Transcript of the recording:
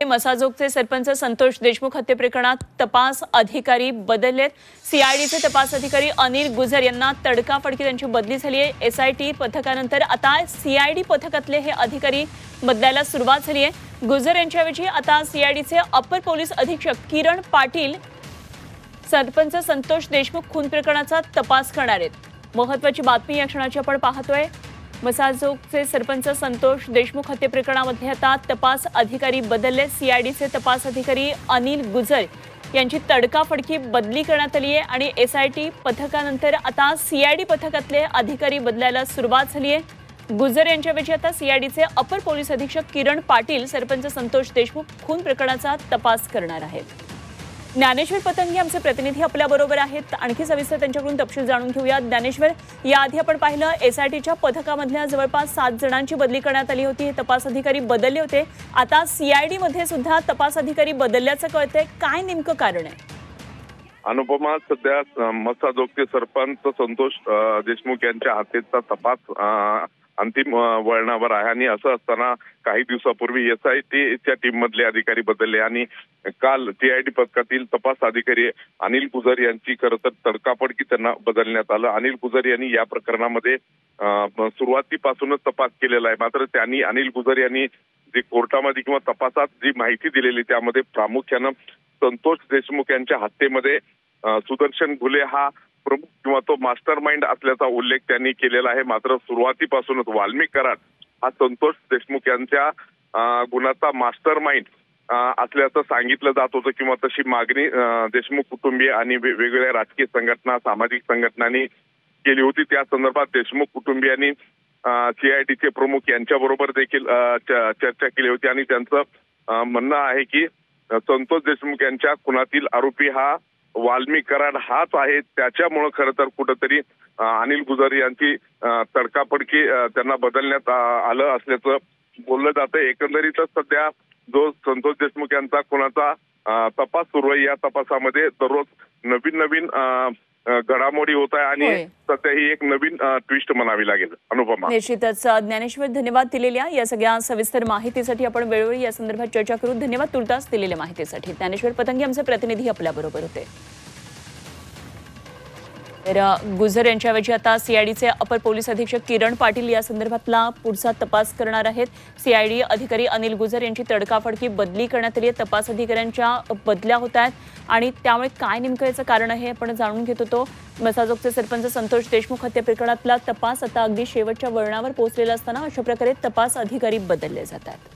मसाजोगचे सरपंच संतोष देशमुख हत्ये प्रकरणात तपास अधिकारी बदललेत। सीआयडीचे तपास अधिकारी अनिल गुजर यांना तडकाफडकी त्यांची बदली झाली आहे। एसआयटी पथकानंतर आता सीआयडी पथकातले हे अधिकारी बदलायला सुरुवात झाली आहे। गुजर यांच्याऐवजी आता सीआयडीचे अपर पोलीस अधीक्षक किरण पाटील सरपंच संतोष देशमुख खून प्रकरणाचा तपास करणार आहेत। महत्त्वाची बातमी या क्षणाची आपण पाहतोय। मसाजोगचे सरपंच संतोष देशमुख हत्ये प्रकरणामध्ये आता तपास अधिकारी बदलले। सीआयडीचे तपास अधिकारी अनिल गुजर यांची तडकाफडकी बदली करण्यात आली आहे आणि एसआयटी पथकानंतर आता सीआयडी पथकातले अधिकारी बदलायला सुरुवात झाली आहे। गुजर यांच्याऐवजी आता सीआयडीचे अपर पोलीस अधीक्षक किरण पाटील सरपंच संतोष देशमुख खून प्रकरणाचा तपास करणार आहेत। ज्ञानेश्वर पतंगे आमचे प्रतिनिधी आपल्या बरोबर आहेत। आणखी सविस्तर त्यांच्याकडून तपशील जाणून घेऊया। ज्ञानेश्वर, याआधी आपण पाहिलं एसआयटीच्या पथकामधल्या जवळपास 7 जणांची बदली करण्यात आली होती। हे तपास अधिकारी बदलले होते। आता सीआयडी मध्ये सुद्धा तपास अधिकारी बदलल्याचं कळतंय, काय नेमकं कारण आहे? अनुपमा, सध्या मसाजोगचे सरपंच संतोष देशमुख यांच्या हत्येचा तपास अंतिम वळणावर आहे आणि असं असताना काही दिवसापूर्वी एसआयटीच्या टीम मधले अधिकारी बदलले आणि काल सीआयडी पथकातील तपास अधिकारी अनिल गुजर यांची खरं तर तडकाफडकी त्यांना बदलण्यात आलं। अनिल गुजर यांनी या प्रकरणामध्ये सुरुवातीपासूनच तपास केलेला आहे। मात्र त्यांनी अनिल गुजर यांनी जे कोर्टामध्ये किंवा तपासात जी माहिती दिलेली त्यामध्ये प्रामुख्यानं संतोष देशमुख यांच्या हत्येमध्ये सुदर्शन घुले हा प्रमुख किंवा तो मास्टर माइंड असल्याचा उल्लेख त्यांनी केलेला आहे। मात्र सुरुवातीपासूनच वाल्मिक कराड हा संतोष देशमुख यांच्या गुन्ह्याचा मास्टर माइंड असल्याचं सांगितलं जात होतं किंवा तशी मागणी देशमुख कुटुंबीय आणि वेगवेगळ्या राजकीय संघटना सामाजिक संघटनांनी केली होती। त्या संदर्भात देशमुख कुटुंबियांनी सीआयडीचे प्रमुख यांच्याबरोबर देखील चर्चा केली होती आणि त्यांचं म्हणणं आहे की संतोष देशमुख यांच्या खुनातील आरोपी हा वाल्मिक कराड हाच आहे। त्याच्यामुळे खरं तर कुठंतरी अनिल गुजर यांची तडकाफडकी त्यांना बदलण्यात आलं असल्याचं बोललं जातं। एकंदरीतच सध्या जो संतोष देशमुख यांचा खुनाचा तपास सुरू आहे, या तपासामध्ये दररोज नवीन घडामोडी होत आहे आणि सध्या ही एक नवीन ट्विस्ट म्हणावी लागेल। अनुपमा, निश्चितच ज्ञानेश्वर, धन्यवाद दिलेल्या या सगळ्या सविस्तर माहितीसाठी। आपण वेळोवेळी या संदर्भात चर्चा करू। धन्यवाद तुर्तास दिलेल्या माहितीसाठी। ज्ञानेश्वर पतंगे आमचे प्रतिनिधी आपल्या बरोबर होते। तर गुजर यांच्याऐवजी आता सीआयडीचे अपर पोलीस अधीक्षक किरण पाटील या संदर्भातला पुढचा तपास करणार आहेत। सीआयडी अधिकारी अनिल गुजर यांची तडकाफडकी बदली करण्यात आली आहे। तपास अधिकाऱ्यांच्या बदल्या होत आहेत आणि त्यामुळे काय नेमकं याचं कारण आहे आपण जाणून घेत होतो। मसाजोगचे सरपंच संतोष देशमुख हत्या प्रकरणातला तपास आता अगदी शेवटच्या वळणावर पोहोचलेला असताना अशा प्रकारे तपास अधिकारी बदलले जातात।